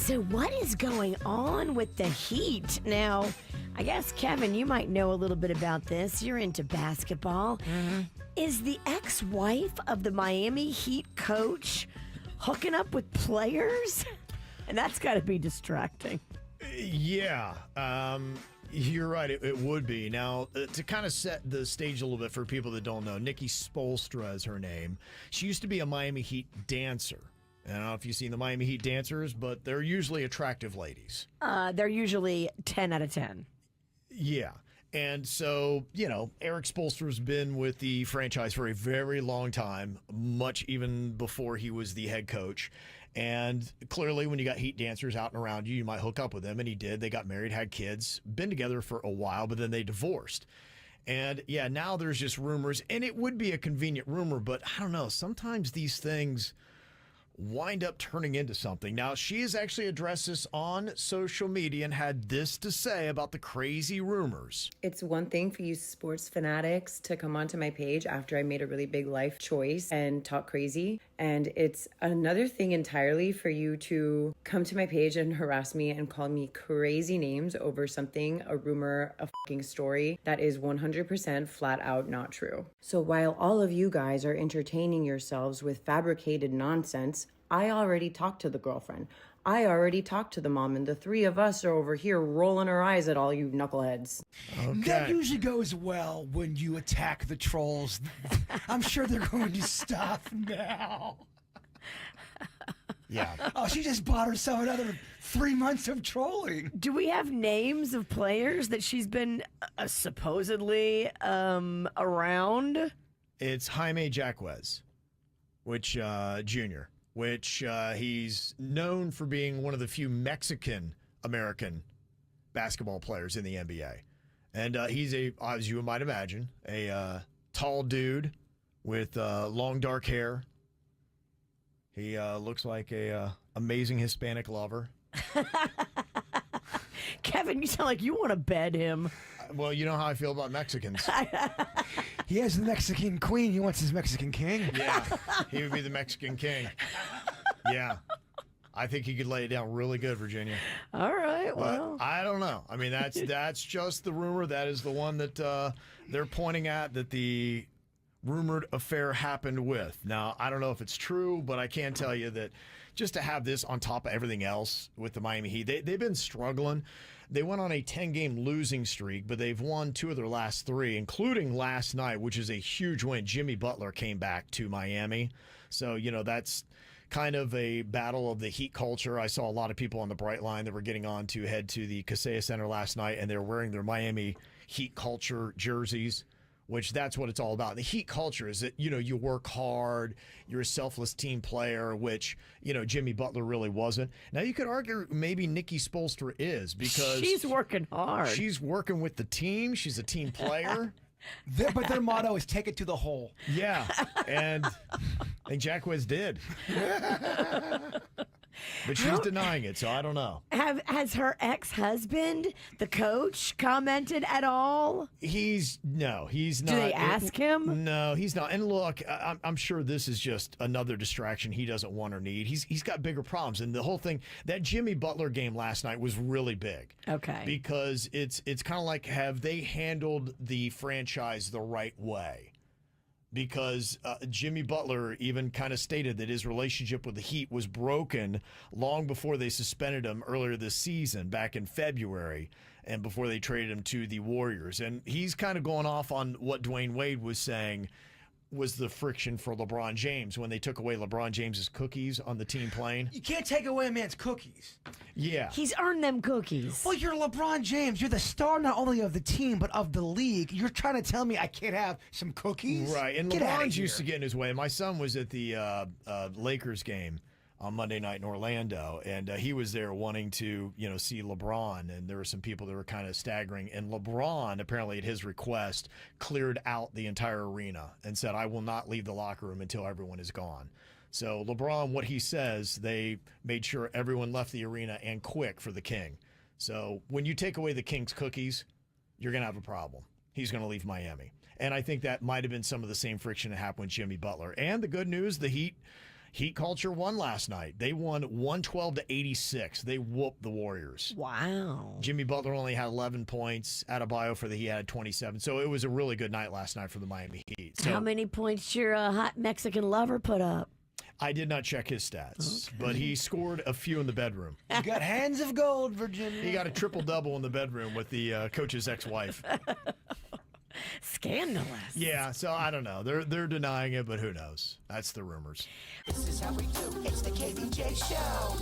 So what is going on with the Heat? Now, I guess, Kevin, you might know a little bit about this. You're into basketball. Is the ex-wife of the Miami Heat coach hooking up with players? And that's got to be distracting. Yeah, you're right. It would be. Now, to kind of set the stage a little bit for people that don't know, Nikki Spoelstra is her name. She used to be a Miami Heat dancer. I don't know if you've seen the Miami Heat dancers, but they're usually attractive ladies. They're usually 10 out of 10. Yeah. And so, Eric Spoelstra's been with the franchise for a very long time, much even before he was the head coach. And clearly, when you got Heat dancers out and around you, you might hook up with them. And he did. They got married, had kids, been together for a while, but then they divorced. And yeah, now there's just rumors. And it would be a convenient rumor, but I don't know. Sometimes these things wind up turning into something. Now, she has actually addressed this on social media and had this to say about the crazy rumors. It's one thing for you sports fanatics to come onto my page after I made a really big life choice and talk crazy. And it's another thing entirely for you to come to my page and harass me and call me crazy names over something, a rumor, a fucking story that is 100% flat out not true. So while all of you guys are entertaining yourselves with fabricated nonsense, I already talked to the girlfriend. I already talked to the mom, and the three of us are over here rolling our eyes at all you knuckleheads. Okay. That usually goes well when you attack the trolls. I'm sure they're going to stop now. Yeah. Oh, she just bought herself another 3 months of trolling. Do we have names of players that she's been supposedly around? It's Jaime Jaquez, which Jr., which he's known for being one of the few Mexican-American basketball players in the NBA. And he's as you might imagine, a tall dude with long dark hair. He looks like a amazing Hispanic lover. Kevin, you sound like you want to bed him. Well, you know how I feel about Mexicans. He has the Mexican queen. He wants his Mexican king. Yeah, he would be the Mexican king. Yeah. I think he could lay it down really good, Virginia. All right, But well. I don't know. I mean, that's just the rumor. That is the one that they're pointing at that the rumored affair happened with. Now, I don't know if it's true, but I can tell you that just to have this on top of everything else with the Miami Heat, they've been struggling. They went on a 10-game losing streak, but they've won 2 of their last 3, including last night, which is a huge win. Jimmy Butler came back to Miami. So, that's kind of a battle of the Heat culture. I saw a lot of people on the Bright Line that were getting on to head to the Kaseya Center last night, and they're wearing their Miami Heat culture jerseys, which that's what it's all about. The Heat culture is that, you work hard, you're a selfless team player, which, Jimmy Butler really wasn't. Now, you could argue maybe Nikki Spoelstra is because She's working hard. she's working with the team. She's a team player. But their motto is take it to the hole. Yeah, and I think Jaquez did. But she's denying it, so I don't know. Has her ex-husband, the coach, commented at all? He's not. Do they ask him? No, he's not. And look, I'm sure this is just another distraction he doesn't want or need. He's got bigger problems, and the whole thing, that Jimmy Butler game last night was really big. Okay. Because it's kind of like, have they handled the franchise the right way? Because Jimmy Butler even kind of stated that his relationship with the Heat was broken long before they suspended him earlier this season, back in February, and before they traded him to the Warriors. And he's kind of going off on what Dwayne Wade was saying was the friction for LeBron James when they took away LeBron James's cookies on the team plane. You can't take away a man's cookies. Yeah. He's earned them cookies. Well, you're LeBron James. You're the star not only of the team, but of the league. You're trying to tell me I can't have some cookies? Right. And Get outta LeBron's used to here. get in his way. My son was at the Lakers game on Monday night in Orlando, and he was there wanting to, see LeBron, and there were some people that were kind of staggering, and LeBron, apparently at his request, cleared out the entire arena and said, I will not leave the locker room until everyone is gone. So LeBron, what he says, they made sure everyone left the arena and quick for the king. So when you take away the king's cookies, you're going to have a problem. He's going to leave Miami. And I think that might have been some of the same friction that happened with Jimmy Butler. And the good news, the Heat, Heat culture won last night. They won 112-86. They whooped the Warriors. Wow. Jimmy Butler only had 11 points. Adebayo for the Heat had 27. So it was a really good night last night for the Miami Heat. So How many points your hot Mexican lover put up? I did not check his stats, but he scored a few in the bedroom. You got hands of gold, Virginia. He got a triple-double in the bedroom with the coach's ex-wife. Scandalous. Yeah, so I don't know. They're denying it, but who knows? That's the rumors. This is how we do. It's the KBJ Show.